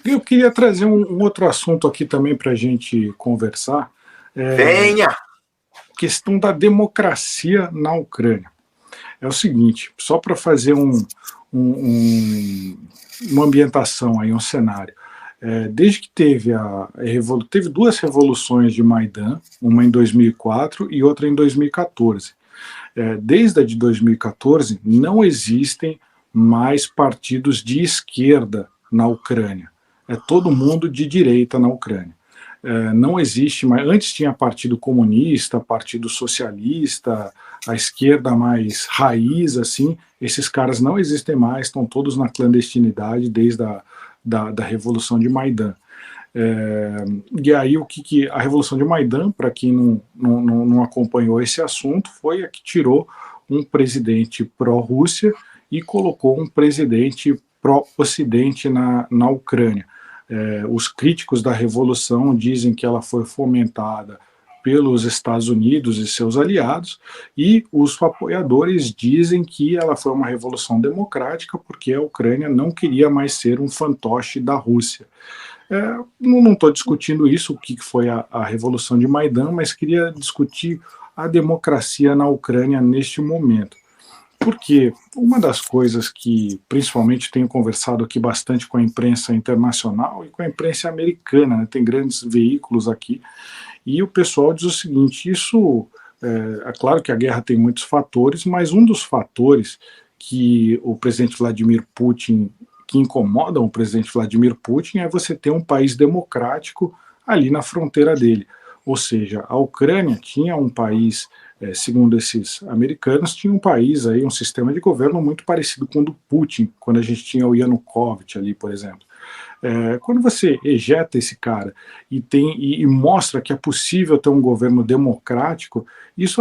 Eu queria trazer um outro assunto aqui também para a gente conversar, Venha! questão da democracia na Ucrânia. É o seguinte, só para fazer uma ambientação aí, um cenário. Desde que teve duas revoluções de Maidan, uma em 2004 e outra em 2014. Desde a de 2014, não existem mais partidos de esquerda na Ucrânia. É todo mundo de direita na Ucrânia. Não existe mais. Antes tinha Partido Comunista, Partido Socialista, a esquerda mais raiz, assim. Esses caras não existem mais, estão todos na clandestinidade desde da Revolução de Maidan. E aí a Revolução de Maidan, para quem não acompanhou esse assunto, foi a que tirou um presidente pró-Rússia e colocou um presidente pró-Ocidente na Ucrânia. Os críticos da Revolução dizem que ela foi fomentada pelos Estados Unidos e seus aliados, e os apoiadores dizem que ela foi uma revolução democrática porque a Ucrânia não queria mais ser um fantoche da Rússia. Não estou discutindo isso, o que foi a Revolução de Maidan, mas queria discutir a democracia na Ucrânia neste momento. Porque uma das coisas que, principalmente, tenho conversado aqui bastante com a imprensa internacional e com a imprensa americana, né, tem grandes veículos aqui, e o pessoal diz o seguinte, é claro que a guerra tem muitos fatores, mas um dos fatores que o presidente Vladimir Putin, que incomodam o presidente Vladimir Putin, é você ter um país democrático ali na fronteira dele. Ou seja, a Ucrânia tinha um país, segundo esses americanos, tinha um país aí, um sistema de governo muito parecido com o do Putin, quando a gente tinha o Yanukovych ali, por exemplo. Quando você ejeta esse cara e mostra que é possível ter um governo democrático, isso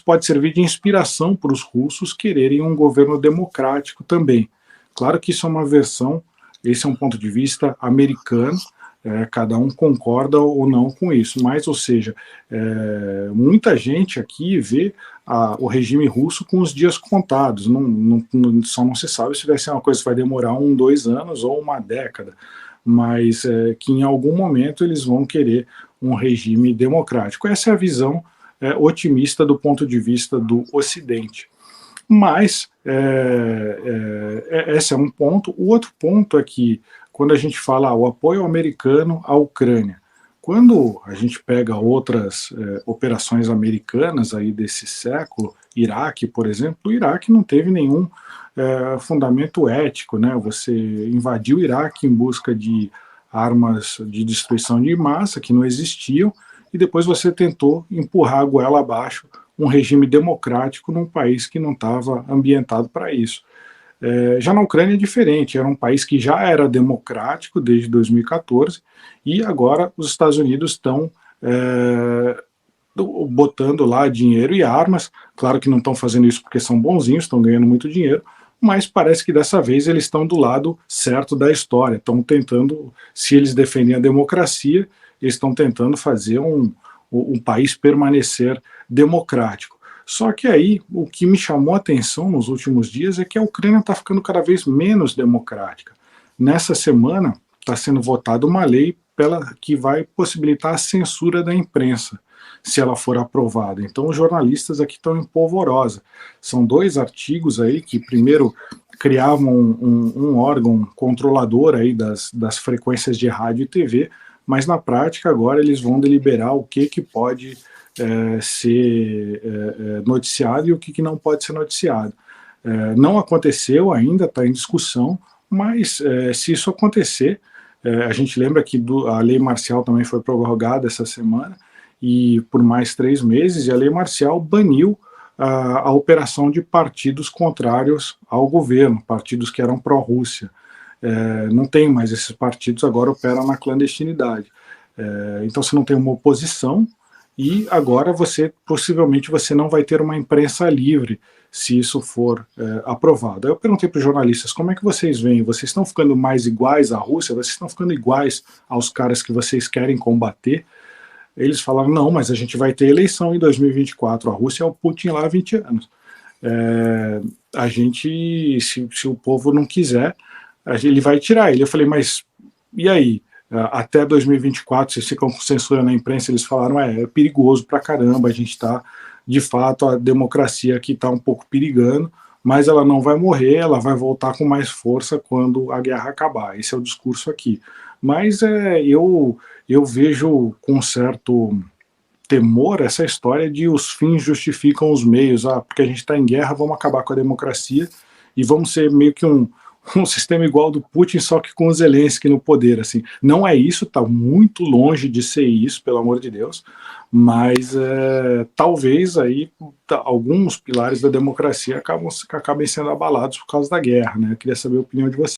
pode servir de inspiração para os russos quererem um governo democrático também. Claro que isso é uma versão, esse é um ponto de vista americano, cada um concorda ou não com isso, mas, ou seja, muita gente aqui vê o regime russo com os dias contados, só não se sabe se vai ser uma coisa que vai demorar 2 anos ou uma década, mas que em algum momento eles vão querer um regime democrático. Essa é a visão otimista do ponto de vista do Ocidente. Mas esse é um ponto. O outro ponto é que, quando a gente fala o apoio americano à Ucrânia, quando a gente pega outras operações americanas aí desse século, Iraque, por exemplo, o Iraque não teve nenhum fundamento ético, né? Você invadiu o Iraque em busca de armas de destruição de massa que não existiam, e depois você tentou empurrar a goela abaixo um regime democrático num país que não estava ambientado para isso. Já na Ucrânia é diferente, era um país que já era democrático desde 2014 e agora os Estados Unidos estão botando lá dinheiro e armas. Claro que não estão fazendo isso porque são bonzinhos, estão ganhando muito dinheiro, mas parece que dessa vez eles estão do lado certo da história, estão tentando, se eles defendem a democracia, eles estão tentando fazer um país permanecer democrático. Só que aí, o que me chamou a atenção nos últimos dias é que a Ucrânia está ficando cada vez menos democrática. Nessa semana, está sendo votada uma lei que vai possibilitar a censura da imprensa, se ela for aprovada. Então, os jornalistas aqui estão em polvorosa. São 2 artigos aí que, primeiro, criavam um órgão controlador aí das frequências de rádio e TV, mas na prática agora eles vão deliberar o que pode ser noticiado e o que não pode ser noticiado. Não aconteceu ainda, está em discussão, mas se isso acontecer, a gente lembra que a lei marcial também foi prorrogada essa semana, e por mais 3 meses, e a lei marcial baniu a operação de partidos contrários ao governo, partidos que eram pró-Rússia. Não tem mais esses partidos, agora operam na clandestinidade. Então você não tem uma oposição, e agora possivelmente você não vai ter uma imprensa livre se isso for aprovado. Aí eu perguntei para os jornalistas, como é que vocês veem? Vocês estão ficando mais iguais à Rússia? Vocês estão ficando iguais aos caras que vocês querem combater? Eles falaram, não, mas a gente vai ter eleição em 2024, a Rússia é o Putin lá há 20 anos. A gente, se o povo não quiser, ele vai tirar ele. Eu falei, mas e aí? Até 2024, vocês ficam com censura na imprensa, eles falaram, é perigoso pra caramba, a gente está, de fato, a democracia aqui está um pouco perigando, mas ela não vai morrer, ela vai voltar com mais força quando a guerra acabar. Esse é o discurso aqui. Mas eu vejo com certo temor essa história de os fins justificam os meios. Porque a gente está em guerra, vamos acabar com a democracia e vamos ser meio que um sistema igual ao do Putin, só que com o Zelensky no poder. Assim. Não é isso, está muito longe de ser isso, pelo amor de Deus, mas talvez aí alguns pilares da democracia acabem sendo abalados por causa da guerra. Né? Eu queria saber a opinião de você.